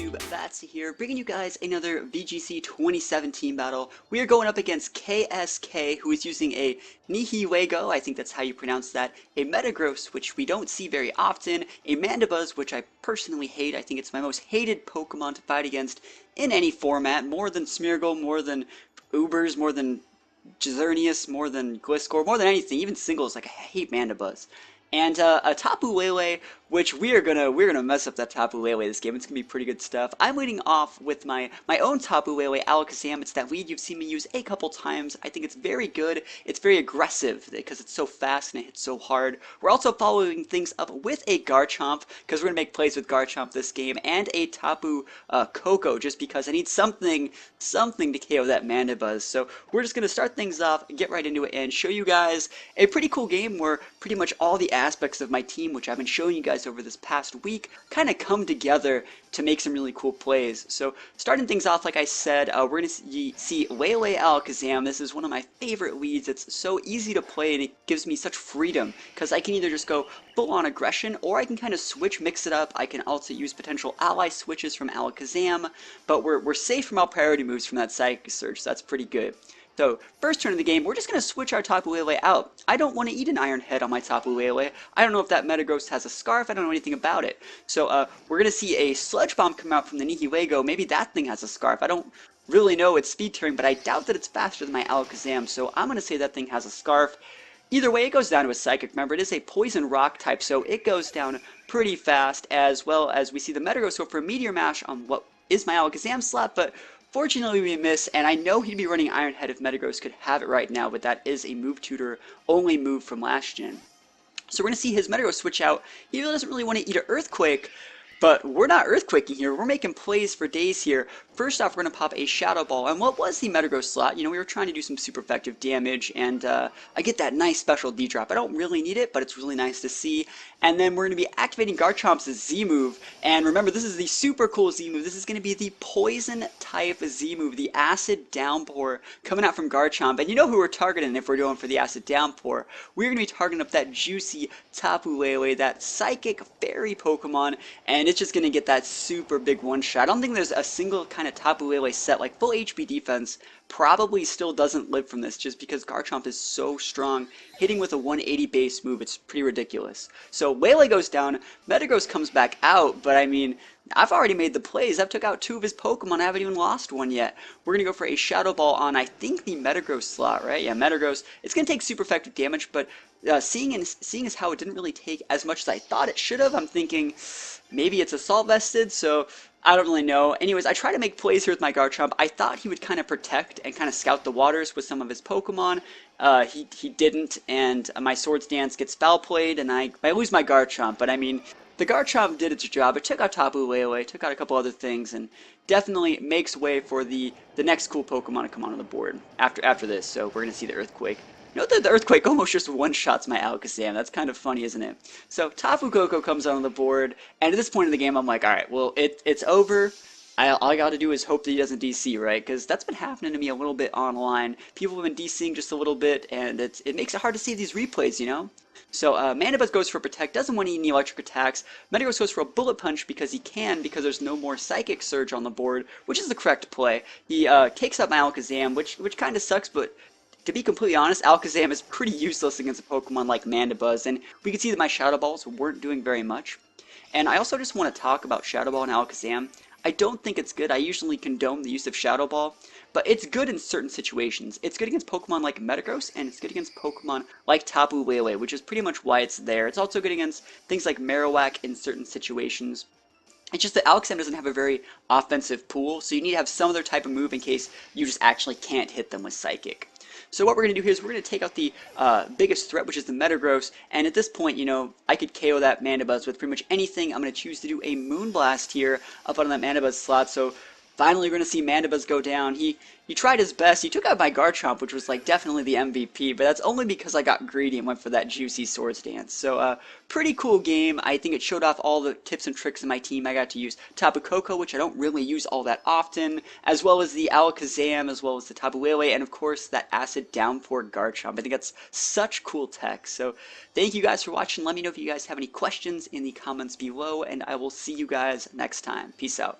YouTube? That's here, bringing you guys another VGC 2017 battle. We are going up against KSK, who is using a Nihiwego, I think that's how you pronounce that, a Metagross, which we don't see very often, a Mandibuzz, which I personally hate. I think it's my most hated Pokemon to fight against in any format, more than Smeargle, more than Ubers, more than Jazernius, more than Gliscor, more than anything, even singles. Like, I hate Mandibuzz. And a Tapu Lele, which we're gonna mess up that Tapu Lele this game. It's gonna be pretty good stuff. I'm leading off with my own Tapu Lele, Alakazam. It's that lead you've seen me use a couple times. I think it's very good. It's very aggressive because it's so fast and it hits so hard. We're also following things up with a Garchomp because we're gonna make plays with Garchomp this game, and a Tapu Koko just because I need something to KO that Mandibuzz. So we're just gonna start things off, get right into it, and show you guys a pretty cool game where pretty much all the aspects of my team, which I've been showing you guys over this past week, kind of come together to make some really cool plays. So starting things off, like I said, we're going to see Lele Alakazam. This is one of my favorite leads. It's so easy to play and it gives me such freedom because I can either just go full on aggression or I can kind of switch, mix it up. I can also use potential ally switches from Alakazam, but we're safe from all priority moves from that Psychic Surge, so that's pretty good. So, first turn of the game, we're just going to switch our Tapu Lele out. I don't want to eat an Iron Head on my Tapu Lele. I don't know if that Metagross has a Scarf. I don't know anything about it. So, we're going to see a Sludge Bomb come out from the Nihiwego. Maybe that thing has a Scarf. I don't really know its speed tiering, but I doubt that it's faster than my Alakazam. So, I'm going to say that thing has a Scarf. Either way, it goes down to a Psychic. Remember, it is a Poison Rock type, so it goes down pretty fast, as well as we see the Metagross go for a Meteor Mash on what is my Alakazam slot, but fortunately we miss, and I know he'd be running Iron Head if Metagross could have it right now, but that is a move tutor only move from last gen. So we're going to see his Metagross switch out. He really doesn't really want to eat an Earthquake, but we're not Earthquaking here. We're making plays for days here. First off, we're going to pop a Shadow Ball. And what was the Metagross slot? You know, we were trying to do some super effective damage, and I get that nice special D-drop. I don't really need it, but it's really nice to see. And then we're going to be activating Garchomp's Z-move. And remember, this is the super cool Z-move. This is going to be the Poison-type Z-move, the Acid Downpour coming out from Garchomp. And you know who we're targeting if we're going for the Acid Downpour. We're going to be targeting up that juicy Tapu Lele, that Psychic Fairy Pokemon, and it's just going to get that super big one-shot. I don't think there's a single kind of Tapu Lele set, like full HP defense, probably still doesn't live from this just because Garchomp is so strong. Hitting with a 180 base move, it's pretty ridiculous. So Lele goes down, Metagross comes back out, but I mean, I've already made the plays. I've took out two of his Pokemon. I haven't even lost one yet. We're going to go for a Shadow Ball on, I think, the Metagross slot, right? Yeah, Metagross. It's going to take super effective damage, but seeing as how it didn't really take as much as I thought it should have, I'm thinking maybe it's Assault Vested, so I don't really know. Anyways, I try to make plays here with my Garchomp. I thought he would kind of protect and kind of scout the waters with some of his Pokemon. He didn't, and my Swords Dance gets foul played, and I lose my Garchomp. But I mean, the Garchomp did its job. It took out Tapu Lele, took out a couple other things, and definitely makes way for the next cool Pokemon to come onto the board after this. So we're going to see the Earthquake. Note that the Earthquake almost just one-shots my Alakazam. That's kind of funny, isn't it? So Tapu Koko comes on the board, and at this point in the game, I'm like, alright, well, it's over. All I gotta do is hope that he doesn't DC, right? Because that's been happening to me a little bit online. People have been DCing just a little bit, and it makes it hard to see these replays, you know? So Mandibuzz goes for Protect, doesn't want any electric attacks. Metagross goes for a Bullet Punch because he can, because there's no more Psychic Surge on the board, which is the correct play. He takes up my Alakazam, which kind of sucks, but to be completely honest, Alakazam is pretty useless against a Pokemon like Mandibuzz, and we can see that my Shadow Balls weren't doing very much. And I also just want to talk about Shadow Ball and Alakazam. I don't think it's good. I usually condone the use of Shadow Ball, but it's good in certain situations. It's good against Pokemon like Metagross, and it's good against Pokemon like Tapu Lele, which is pretty much why it's there. It's also good against things like Marowak in certain situations. It's just that Alakazam doesn't have a very offensive pool, so you need to have some other type of move in case you just actually can't hit them with Psychic. So what we're going to do here is we're going to take out the biggest threat, which is the Metagross, and at this point, you know, I could KO that Mandibuzz with pretty much anything. I'm going to choose to do a Moonblast here up on that Mandibuzz slot, so finally we're going to see Mandibuzz go down. He tried his best. He took out my Garchomp, which was like definitely the MVP, but that's only because I got greedy and went for that juicy Swords Dance. So pretty cool game. I think it showed off all the tips and tricks in my team. I got to use Tapu Koko, which I don't really use all that often, as well as the Alakazam, as well as the Tapu Lele, and of course that Acid Downpour Garchomp. I think that's such cool tech. So thank you guys for watching. Let me know if you guys have any questions in the comments below, and I will see you guys next time. Peace out.